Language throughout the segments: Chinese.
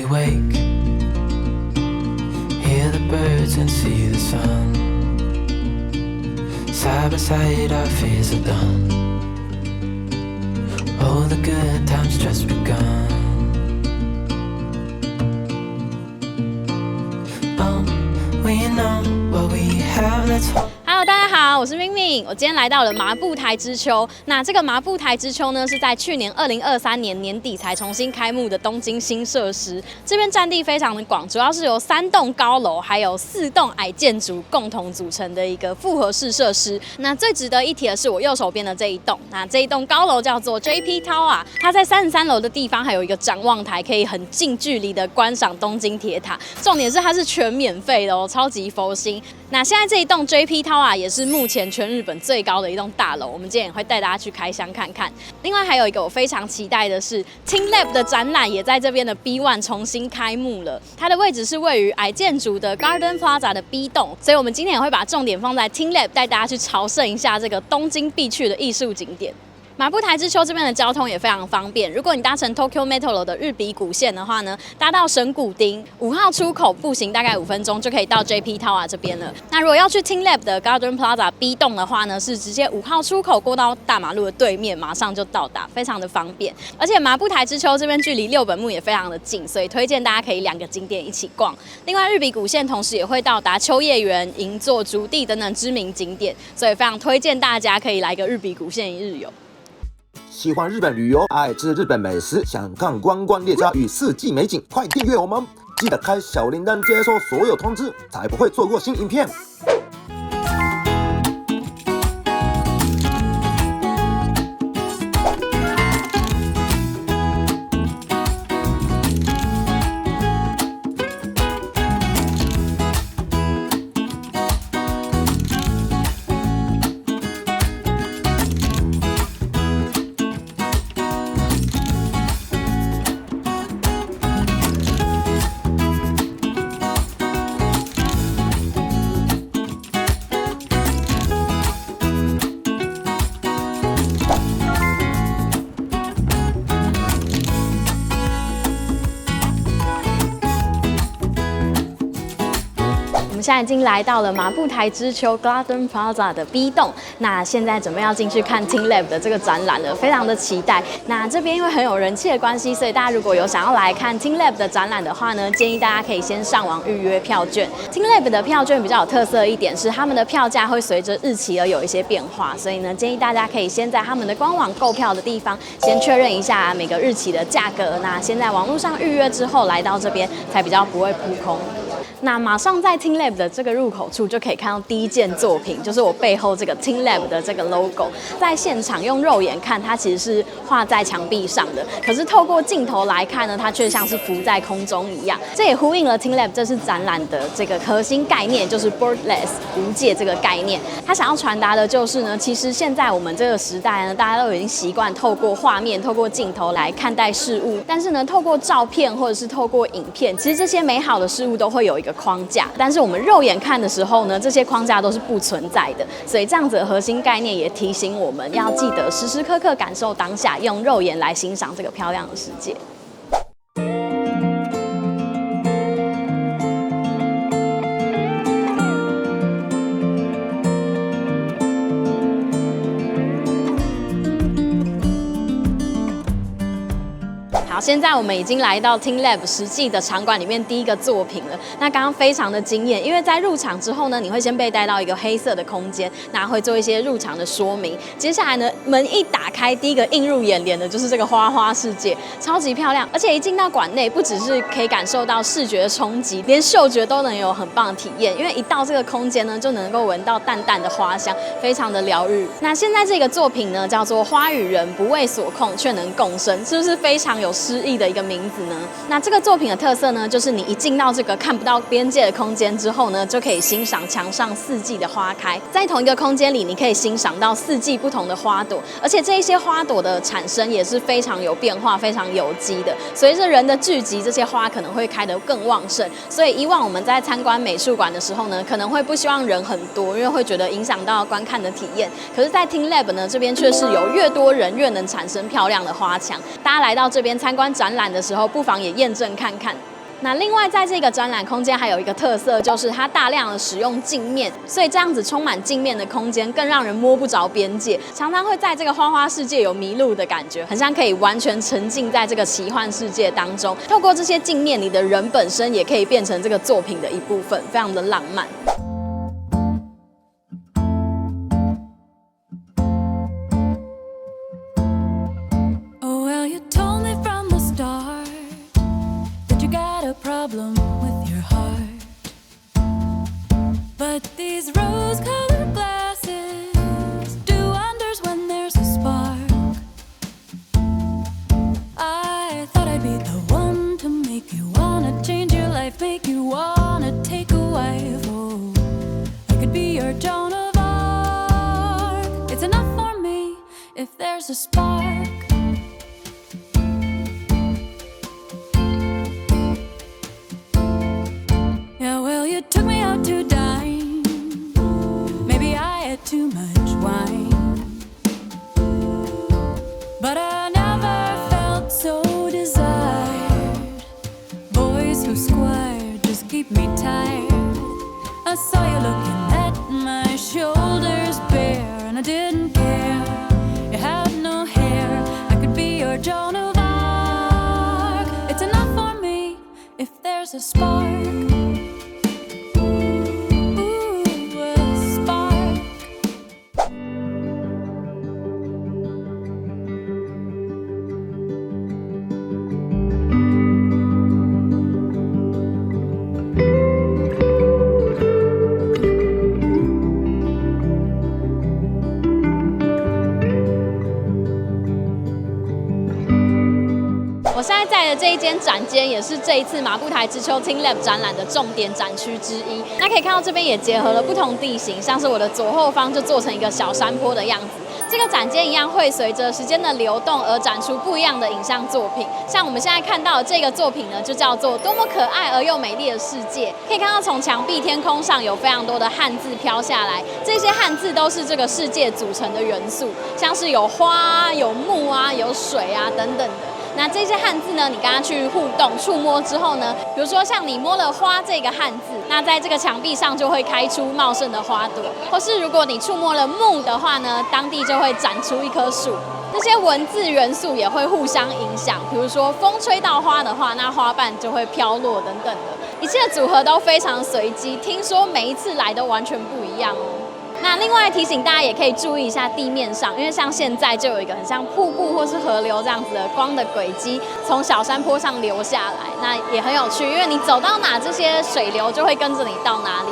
we wake, hear the birds and see the sun. Side by side our fears are done. Oh, the good times just begun. Oh, we know what we have, let's hope. Hello， 大家好，我是明明。我今天来到了麻布台之秋。那这个麻布台之秋呢，是在去年2023年年底才重新开幕的东京新设施。这边占地非常的广，主要是由3栋高楼还有4栋矮建筑共同组成的一个复合式设施。那最值得一提的是我右手边的这一栋，那这一栋高楼叫做 JP Tower， 它在33楼的地方还有一个展望台，可以很近距离的观赏东京铁塔。重点是它是全免费的哦，超级佛心。那现在这一栋 JP Tower 也是目前全日本最高的一栋大楼，我们今天也会带大家去开箱看看。另外还有一个我非常期待的是 TeamLab 的展览也在这边的 B1 重新开幕了，它的位置是位于矮建筑的 Garden Plaza 的 B 栋，所以我们今天也会把重点放在 TeamLab， 带大家去朝圣一下这个东京必去的艺术景点。麻布台之秋这边的交通也非常方便，如果你搭乘 Tokyo Metro 的日比谷线的话呢，搭到神谷町5号出口步行大概5分钟就可以到 JP Tower 这边了。那如果要去 TeamLab 的 Garden Plaza B 栋的话呢，是直接5号出口过到大马路的对面，马上就到达，非常的方便。而且麻布台之秋这边距离六本木也非常的近，所以推荐大家可以2个景点一起逛。另外日比谷线同时也会到达秋叶原、银座、筑地等等知名景点，所以非常推荐大家可以来个日比谷线一日游。喜欢日本旅游、爱吃日本美食、想看观光列车与四季美景，快订阅我们！记得开小铃铛，接收所有通知，才不会错过新影片。我们现在已经来到了麻布台之秋 Garden Plaza 的 B 栋，那现在准备要进去看 TeamLab 的这个展览了，非常的期待。那这边因为很有人气的关系，所以大家如果有想要来看 TeamLab 的展览的话呢，建议大家可以先上网预约票券。TeamLab 的票券比较有特色一点是，他们的票价会随着日期而有一些变化，所以呢，建议大家可以先在他们的官网购票的地方先确认一下每个日期的价格。那先在网络上预约之后来到这边，才比较不会扑空。那马上在 TeamLab 的这个入口处就可以看到第一件作品，就是我背后这个 TeamLab 的这个 logo。在现场用肉眼看，它其实是画在墙壁上的，可是透过镜头来看呢，它却像是浮在空中一样。这也呼应了 TeamLab 这次展览的这个核心概念，就是 Borderless 无界这个概念。它想要传达的就是呢，其实现在我们这个时代呢，大家都已经习惯透过画面、透过镜头来看待事物，但是呢，透过照片或者是透过影片，其实这些美好的事物都会有一个框架，但是我们肉眼看的时候呢，这些框架都是不存在的。所以这样子的核心概念也提醒我们要记得时时刻刻感受当下，用肉眼来欣赏这个漂亮的世界。好，现在我们已经来到 TeamLab 实际的场馆里面第一个作品了。那刚刚非常的惊艳，因为在入场之后呢，你会先被带到一个黑色的空间，那会做一些入场的说明。接下来呢，门一打开，第一个映入眼帘的就是这个花花世界，超级漂亮。而且一进到馆内，不只是可以感受到视觉的冲击，连嗅觉都能有很棒的体验。因为一到这个空间呢，就能够闻到淡淡的花香，非常的疗愈。那现在这个作品呢，叫做《花与人不为所控，却能共生》，是不是非常有诗意的一个名字呢？那这个作品的特色呢，就是你一进到这个看不到边界的空间之后呢，就可以欣赏墙上4季的花开。在同一个空间里，你可以欣赏到4季不同的花朵，而且这一些花朵的产生也是非常有变化、非常有机的。随着人的聚集，这些花可能会开得更旺盛。所以以往我们在参观美术馆的时候呢，可能会不希望人很多，因为会觉得影响到观看的体验。可是，在 TeamLab 呢这边却是有越多人越能产生漂亮的花墙。大家来到这边参观展览的时候，不妨也验证看看。那另外在这个展览空间还有一个特色，就是它大量的使用镜面，所以这样子充满镜面的空间更让人摸不着边界，常常会在这个花花世界有迷路的感觉，很像可以完全沉浸在这个奇幻世界当中。透过这些镜面，你的人本身也可以变成这个作品的一部分，非常的浪漫。Problem with your heart, but these rose-colored glasses do wonders when there's a spark. I thought I'd be the one to make you wanna change your life, make you wanna take a wife. Oh, I could be your Joan of Arc. It's enough for me if there's a spark. You took me out to dine. Maybe I had too much wine, but I never felt so desired. Boys who squire just keep me tired. I saw you looking at my shoulders bare, and I didn't care. You had no hair. I could be your Joan of Arc. It's enough for me if there's a spark.我现在在的这一间展间也是这一次麻布台之秋 TeamLab 展览的重点展区之一。那可以看到这边也结合了不同地形，像是我的左后方就做成一个小山坡的样子。这个展间一样会随着时间的流动而展出不一样的影像作品。像我们现在看到的这个作品呢，就叫做《多么可爱而又美丽的世界》。可以看到从墙壁、天空上有非常多的汉字飘下来，这些汉字都是这个世界组成的元素，像是有花、有木啊、有水啊等等的。那这些汉字呢，你跟它去互动、触摸之后呢，比如说像你摸了花这个汉字，那在这个墙壁上就会开出茂盛的花朵；或是如果你触摸了木的话呢，当地就会长出一棵树。这些文字元素也会互相影响，比如说风吹到花的话，那花瓣就会飘落等等的，一切组合都非常随机。听说每一次来都完全不一样哦。那另外提醒大家也可以注意一下地面上，因为像现在就有一个很像瀑布或是河流这样子的光的轨迹从小山坡上流下来，那也很有趣，因为你走到哪，这些水流就会跟着你到哪里。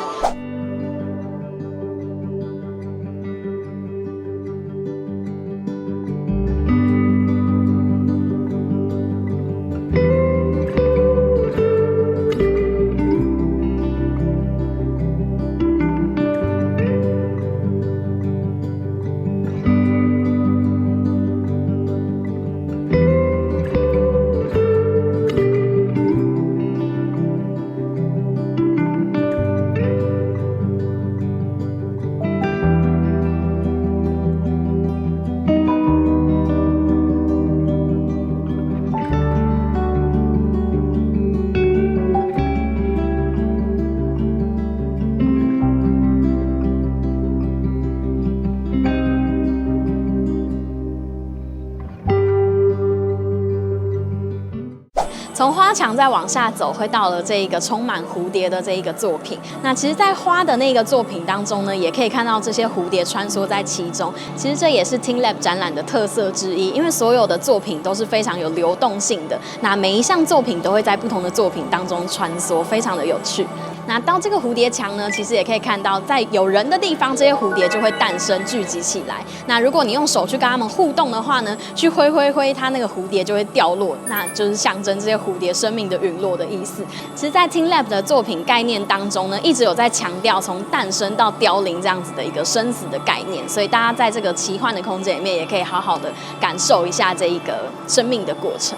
从花墙再往下走，会到了这一个充满蝴蝶的这一个作品。那其实，在花的那个作品当中呢，也可以看到这些蝴蝶穿梭在其中。其实这也是 TeamLab 展览的特色之一，因为所有的作品都是非常有流动性的。那每一项作品都会在不同的作品当中穿梭，非常的有趣。那到这个蝴蝶墙呢，其实也可以看到，在有人的地方，这些蝴蝶就会诞生聚集起来。那如果你用手去跟它们互动的话呢，去挥，它那个蝴蝶就会掉落，那就是象征这些蝴蝶生命的陨落的意思。其实，在 TeamLab 的作品概念当中呢，一直有在强调从诞生到凋零这样子的一个生死的概念，所以大家在这个奇幻的空间里面，也可以好好的感受一下这一个生命的过程。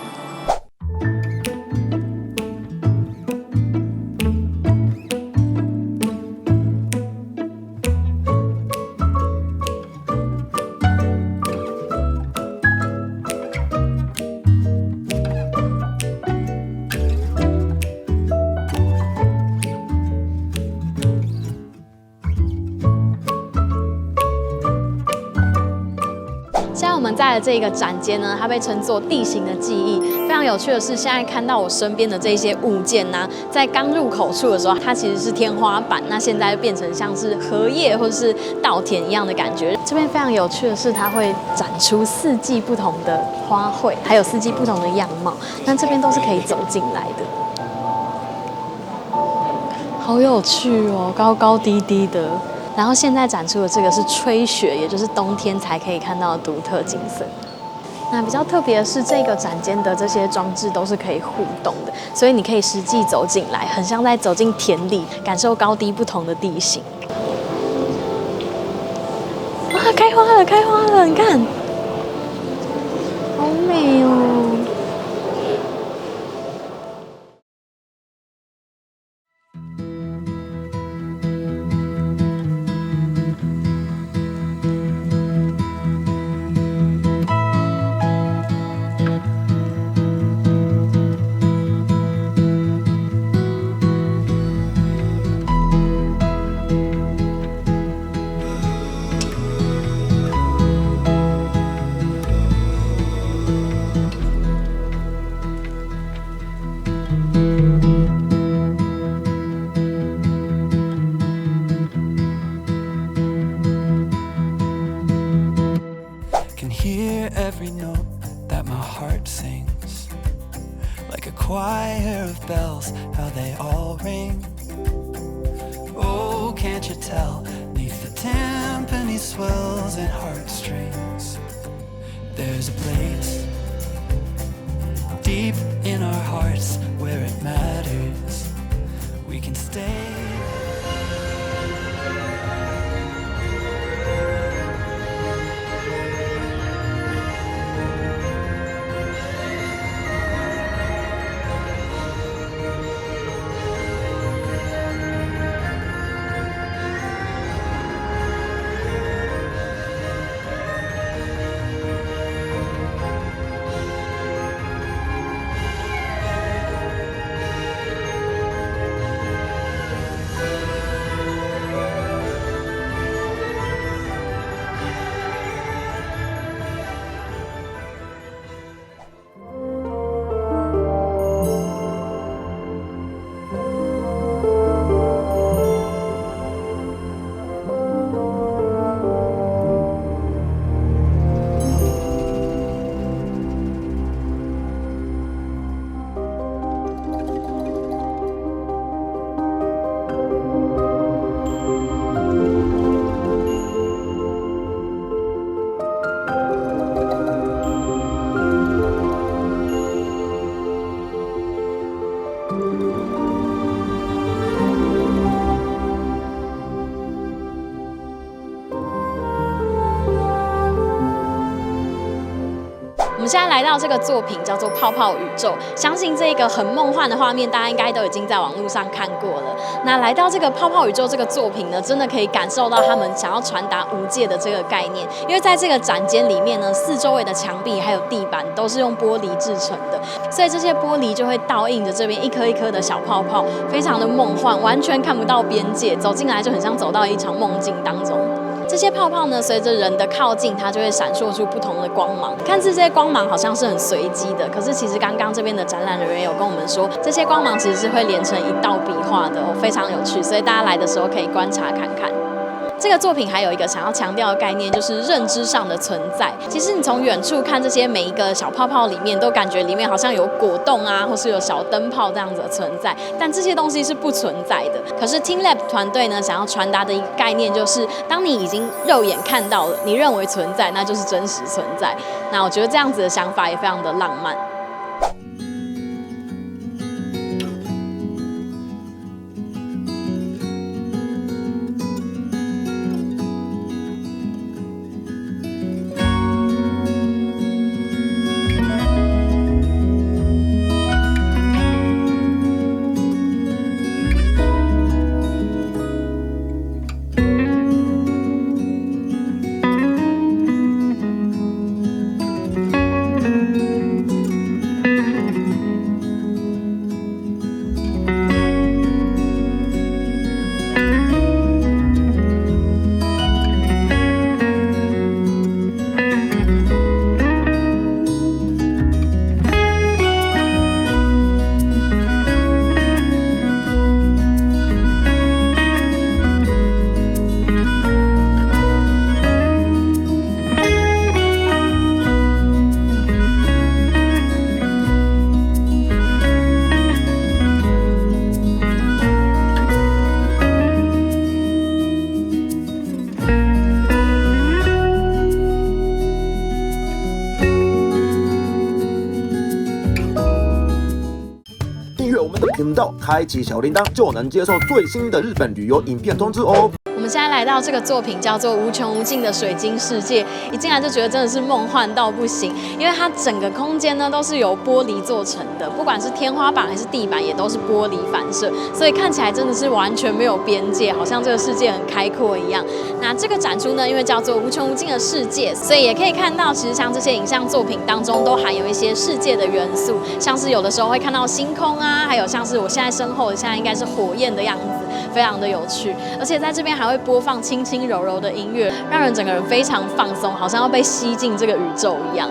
存在的这个展间呢，它被称作地形的记忆。非常有趣的是，现在看到我身边的这些物件呢、在刚入口处的时候，它其实是天花板，那现在变成像是荷叶或者是稻田一样的感觉。这边非常有趣的是，它会展出四季不同的花卉，还有四季不同的样貌。那这边都是可以走进来的，好有趣哦，高高低低的。然后现在展出的这个是吹雪，也就是冬天才可以看到的独特景色。那比较特别的是，这个展间的这些装置都是可以互动的，所以你可以实际走进来，很像在走进田里，感受高低不同的地形。哇，开花了，开花了！你看，好美哦。Can hear every note that my heart sings, like a choir of bells, how they all ring. Oh, can't you tell, neath the timpani swells and heartstrings, there's a place deep in our hearts where it matters. We can stay.我们现在来到这个作品叫做《泡泡宇宙》，相信这个很梦幻的画面，大家应该都已经在网络上看过了。那来到这个《泡泡宇宙》这个作品呢，真的可以感受到他们想要传达无界的这个概念。因为在这个展间里面呢，四周围的墙壁还有地板都是用玻璃制成的，所以这些玻璃就会倒映着这边一颗一颗的小泡泡，非常的梦幻，完全看不到边界，走进来就很像走到一场梦境当中。这些泡泡呢，随着人的靠近，它就会闪烁出不同的光芒。看似这些光芒好像是很随机的，可是其实刚刚这边的展览人员有跟我们说，这些光芒其实是会连成一道笔画的哦，非常有趣，所以大家来的时候可以观察看看。这个作品还有一个想要强调的概念，就是认知上的存在。其实你从远处看这些每一个小泡泡里面，都感觉里面好像有果冻啊，或是有小灯泡这样子的存在，但这些东西是不存在的。可是 TeamLab 团队呢，想要传达的一个概念就是，当你已经肉眼看到了，你认为存在，那就是真实存在。那我觉得这样子的想法也非常的浪漫。们的频道，开启小铃铛就能接受最新的日本旅游影片通知哦。我们现在来到这个作品叫做《无穷无尽的水晶世界》，一进来就觉得真的是梦幻到不行，因为它整个空间呢都是由玻璃做成的，不管是天花板还是地板也都是玻璃反射，所以看起来真的是完全没有边界，好像这个世界很开阔一样。那这个展出呢，因为叫做《无穷无尽的世界》，所以也可以看到，其实像这些影像作品当中都含有一些世界的元素，像是有的时候会看到星空啊，还有像是我现在身后的现在应该是火焰的样子，非常的有趣。而且在这边还会播放轻轻柔柔的音乐，让人整个人非常放松，好像要被吸进这个宇宙一样。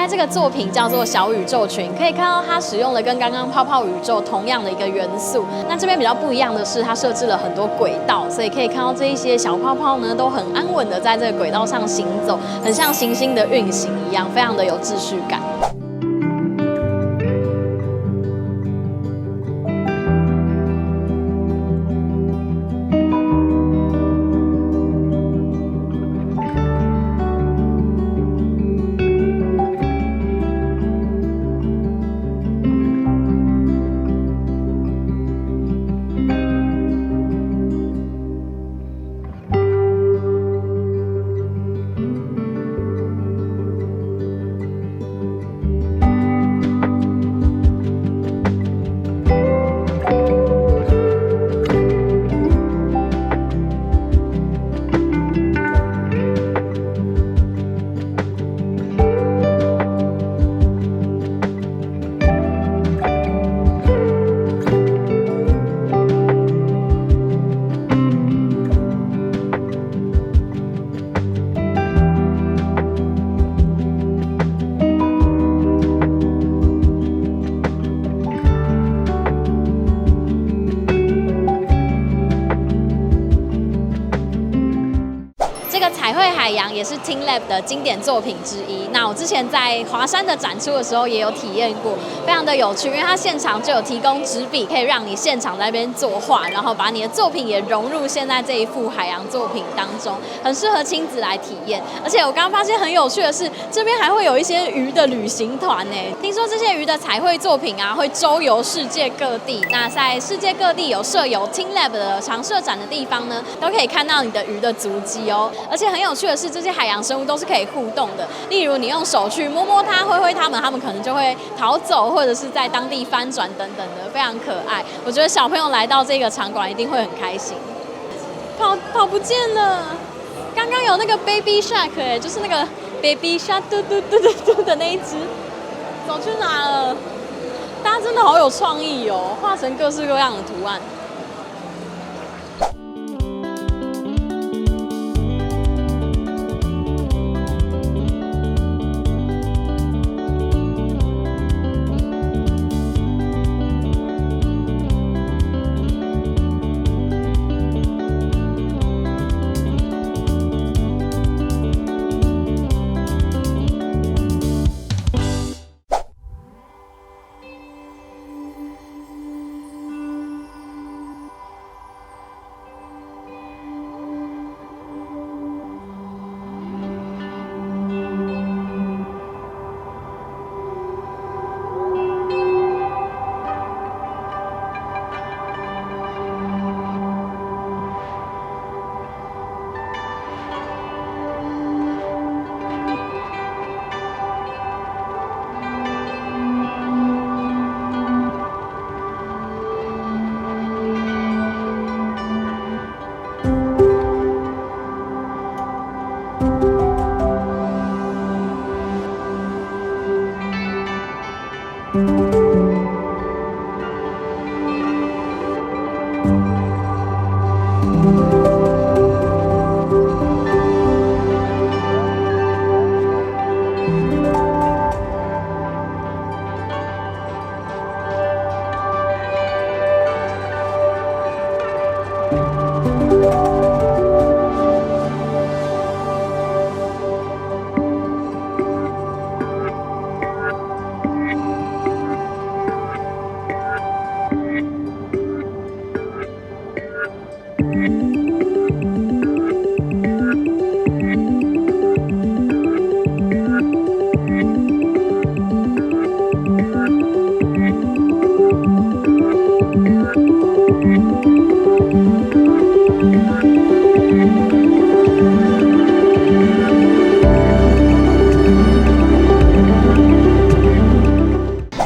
这个作品叫做小宇宙群，可以看到它使用了跟刚刚泡泡宇宙同样的一个元素。那这边比较不一样的是，它设置了很多轨道，所以可以看到这一些小泡泡呢，都很安稳的在这个轨道上行走，很像行星的运行一样，非常的有秩序感。彩绘海洋也是 TeamLab 的经典作品之一。那我之前在华山的展出的时候也有体验过，非常的有趣，因为它现场就有提供纸笔，可以让你现场在那边作画，然后把你的作品也融入现在这一幅海洋作品当中，很适合亲子来体验。而且我刚刚发现很有趣的是，这边还会有一些鱼的旅行团呢。听说这些鱼的彩绘作品啊，会周游世界各地。那在世界各地有设有 TeamLab 的常设展的地方呢，都可以看到你的鱼的足迹哦。而且很有趣的是，这些海洋生物都是可以互动的。例如，你用手去摸摸它、挥挥它们，它们可能就会逃走，或者是在当地翻转等等的，非常可爱。我觉得小朋友来到这个场馆一定会很开心。跑不见了，刚刚有那个 Baby Shark 哎，就是那个 Baby Shark 嘟嘟嘟嘟嘟的那一只，走去哪了？大家真的好有创意哦，画成各式各样的图案。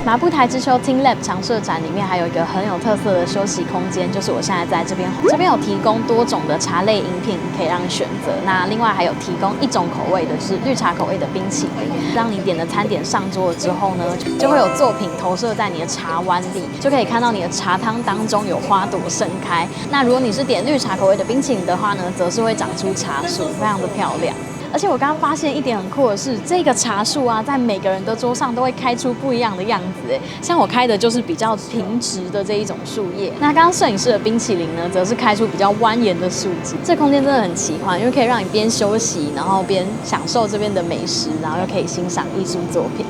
麻布台之丘 TeamLab 常设展里面还有一个很有特色的休息空间，就是我现在在这边有提供多种的茶类饮品可以让你选择。那另外还有提供一种口味的，就是绿茶口味的冰淇淋。当你点的餐点上桌了之后呢，就会有作品投射在你的茶碗里，就可以看到你的茶汤当中有花朵盛开。那如果你是点绿茶口味的冰淇淋的话呢，则是会长出茶树，非常的漂亮。而且我刚刚发现一点很酷的是，这个茶树啊，在每个人的桌上都会开出不一样的样子。像我开的就是比较平直的这一种树叶，那刚刚摄影师的冰淇淋呢，则是开出比较蜿蜒的树枝。这空间真的很奇幻，因为可以让你边休息，然后边享受这边的美食，然后又可以欣赏艺术作品。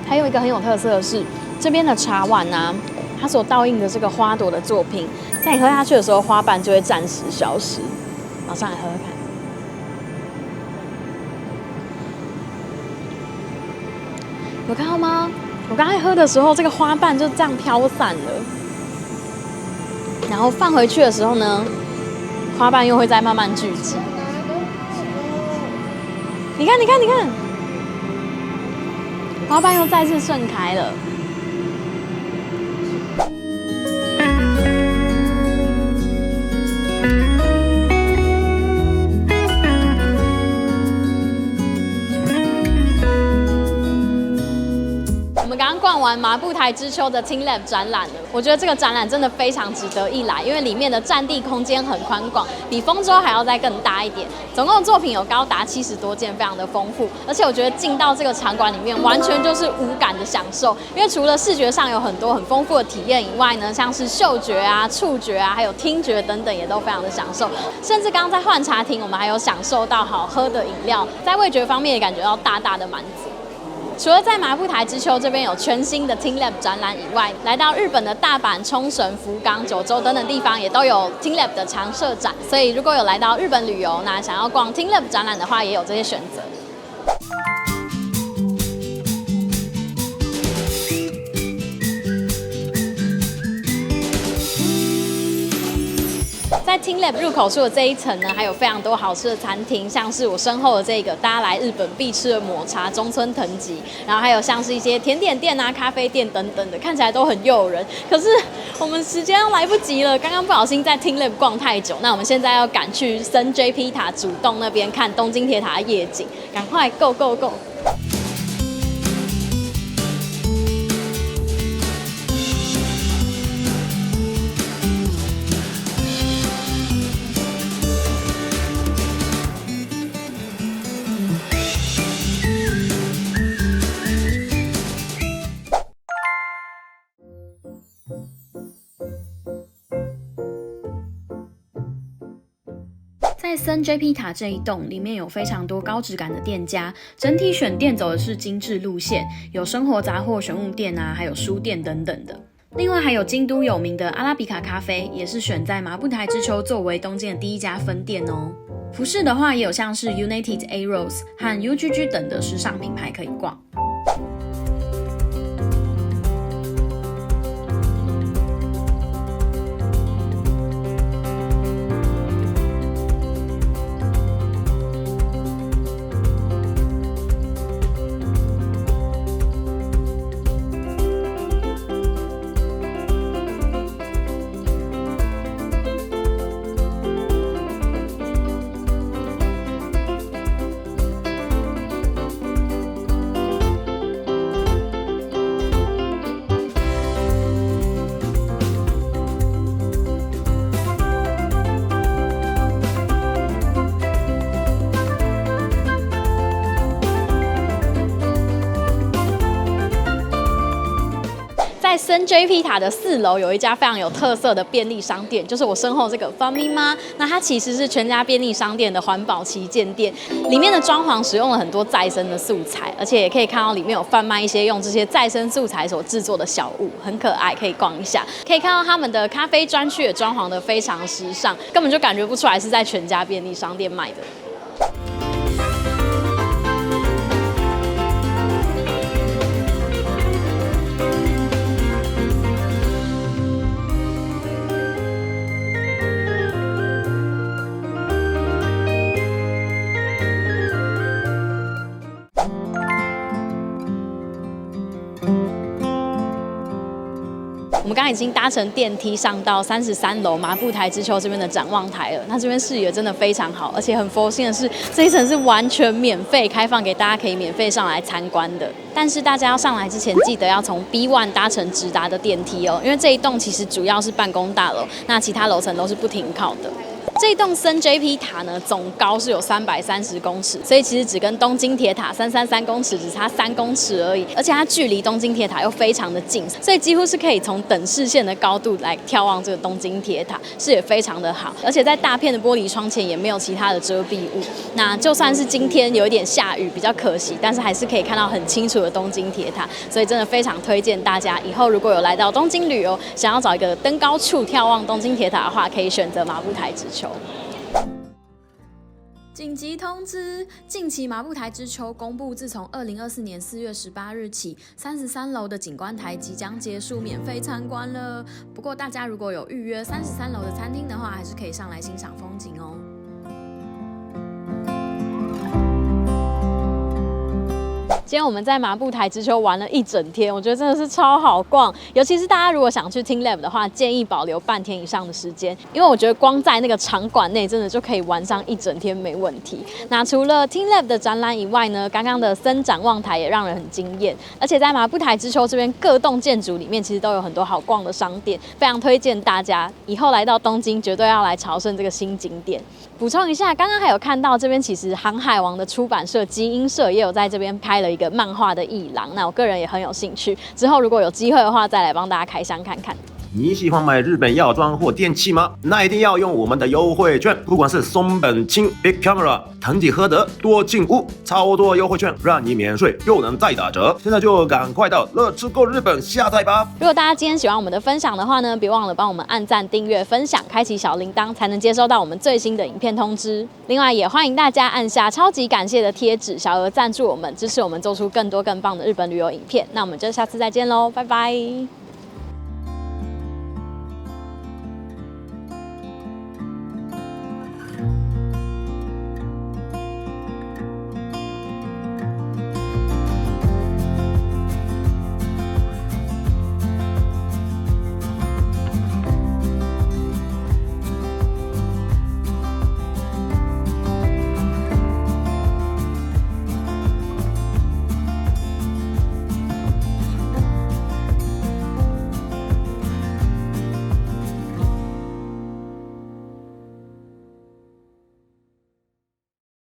还有一个很有特色的是，这边的茶碗啊，它所倒映的这个花朵的作品，在你喝下去的时候，花瓣就会暂时消失。马上来喝喝看。有看到吗？我刚才喝的时候，这个花瓣就这样飘散了，然后放回去的时候呢，花瓣又会再慢慢聚集。你看，你看，你看，花瓣又再次盛开了。刚刚逛完麻布台之丘的 TeamLab 展览了，我觉得这个展览真的非常值得一来，因为里面的占地空间很宽广，比丰州还要再更大一点。总共的作品有高达70多件，非常的丰富。而且我觉得进到这个场馆里面，完全就是无感的享受，因为除了视觉上有很多很丰富的体验以外呢，像是嗅觉啊、触觉啊，还有听觉等等，也都非常的享受。甚至刚刚在换茶厅，我们还有享受到好喝的饮料，在味觉方面也感觉到大大的满足。除了在麻布台之丘这边有全新的 TeamLab 展览以外，来到日本的大阪、冲绳、福冈、九州等等地方也都有 TeamLab 的常设展，所以如果有来到日本旅游，那想要逛 TeamLab 展览的话，也有这些选择。在 TeamLab 入口处的这一层呢，还有非常多好吃的餐厅，像是我身后的这个大家来日本必吃的抹茶中村藤吉，然后还有像是一些甜点店啊、咖啡店等等的，看起来都很诱人。可是我们时间来不及了，刚刚不小心在 TeamLab 逛太久，那我们现在要赶去森 JP 塔主洞那边看东京铁塔的夜景，赶快 go go go！在森 JP 塔这一栋里面有非常多高质感的店家，整体选店走的是精致路线，有生活杂货选物店啊，还有书店等等的。另外还有京都有名的阿拉比卡咖啡，也是选在麻布台之丘作为东京的第一家分店哦。服饰的话也有像是 United A Rose 和 UGG 等的时尚品牌可以逛。森 JP 塔的4楼有一家非常有特色的便利商店，就是我身后这个 Famima。那它其实是全家便利商店的环保旗舰店，里面的装潢使用了很多再生的素材，而且也可以看到里面有贩卖一些用这些再生素材所制作的小物，很可爱，可以逛一下。可以看到他们的咖啡专区也装潢的非常时尚，根本就感觉不出来是在全家便利商店卖的。我们刚刚已经搭乘电梯上到33楼麻布台之丘这边的展望台了。那这边视野真的非常好，而且很佛心的是，这一层是完全免费开放给大家可以免费上来参观的。但是大家要上来之前，记得要从 B1 搭乘直达的电梯哦，因为这一栋其实主要是办公大楼，那其他楼层都是不停靠的。这栋森 JP 塔呢，总高是有330公尺，所以其实只跟东京铁塔333公尺只差3公尺而已，而且它距离东京铁塔又非常的近，所以几乎是可以从等视线的高度来眺望这个东京铁塔，视野非常的好，而且在大片的玻璃窗前也没有其他的遮蔽物。那就算是今天有一点下雨，比较可惜，但是还是可以看到很清楚的东京铁塔，所以真的非常推荐大家以后如果有来到东京旅游，想要找一个登高处眺望东京铁塔的话，可以选择麻布台之丘。紧急通知！近期麻布台之丘公布，自从2024年4月18日起，33楼的景观台即将结束免费参观了。不过大家如果有预约33楼的餐厅的话，还是可以上来欣赏风景哦。今天我们在麻布台之丘玩了一整天，我觉得真的是超好逛。尤其是大家如果想去听 Lab 的话，建议保留半天以上的时间，因为我觉得光在那个场馆内真的就可以玩上一整天没问题。那除了听 Lab 的展览以外呢，刚刚的森展望台也让人很惊艳。而且在麻布台之丘这边各栋建筑里面，其实都有很多好逛的商店，非常推荐大家以后来到东京绝对要来朝圣这个新景点。补充一下，刚刚还有看到这边其实航海王的出版社集英社也有在这边开了一个漫画的艺廊，那我个人也很有兴趣，之后如果有机会的话再来帮大家开箱看看。你喜欢买日本药妆或电器吗？那一定要用我们的优惠券，不管是松本清、Big Camera、藤井和德、多进屋，超多优惠券让你免税又能再打折。现在就赶快到乐吃购日本下载吧！如果大家今天喜欢我们的分享的话呢，别忘了帮我们按赞、订阅、分享，开启小铃铛，才能接收到我们最新的影片通知。另外也欢迎大家按下超级感谢的贴纸，小额赞助我们，支持我们做出更多更棒的日本旅游影片。那我们就下次再见喽，拜拜。